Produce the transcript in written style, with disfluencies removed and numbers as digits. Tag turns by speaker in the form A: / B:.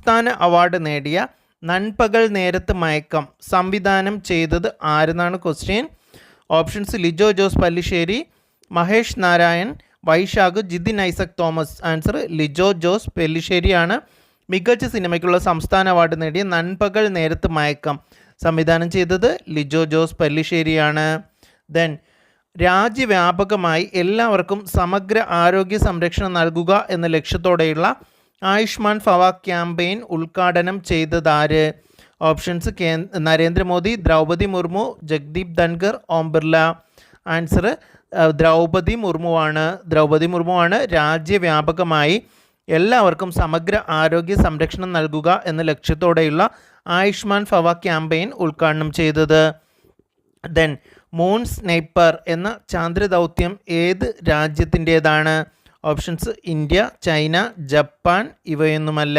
A: സംസ്ഥാന അവാർഡ് നേടിയ നൻപകൽ നേരത്ത് മയക്കം സംവിധാനം ചെയ്തത് ആരെന്നാണ് question. Options Lijo Jose Pellissery, Mahesh Narayan, Vysakh, Jithin Isaac Thomas. Answer Lijo Jose പെല്ലിശ്ശേരിയാണ്. മികച്ച സിനിമയ്ക്കുള്ള സംസ്ഥാന അവാർഡ് നേടിയ നൻപകൽ നേരത്ത് മയക്കം സംവിധാനം ചെയ്തത് ലിജോ ജോസ് പല്ലിശ്ശേരിയാണ്. ദെൻ രാജ്യവ്യാപകമായി എല്ലാവർക്കും സമഗ്ര ആരോഗ്യ സംരക്ഷണം നൽകുക എന്ന ലക്ഷ്യത്തോടെയുള്ള ആയുഷ്മാൻ ഭവ ക്യാമ്പയിൻ ഉദ്ഘാടനം ചെയ്തതാര്? ഓപ്ഷൻസ് നരേന്ദ്രമോദി, ദ്രൗപദി മുർമു, ജഗ്ദീപ് ധൻഖർ, ഓം ബിർല. ആൻസർ ദ്രൗപദി മുർമുവാണ് രാജ്യവ്യാപകമായി എല്ലാവർക്കും സമഗ്ര ആരോഗ്യ സംരക്ഷണം നൽകുക എന്ന ലക്ഷ്യത്തോടെയുള്ള ആയുഷ്മാൻ ഭവ ക്യാമ്പയിൻ ഉദ്ഘാടനം ചെയ്തത്. ദെൻ മൂൺ സ്നൈപ്പർ എന്ന ചാന്ദ്രദൗത്യം ഏത് രാജ്യത്തിൻ്റേതാണ്? Options India, China, Japan, ഇവയൊന്നുമല്ല.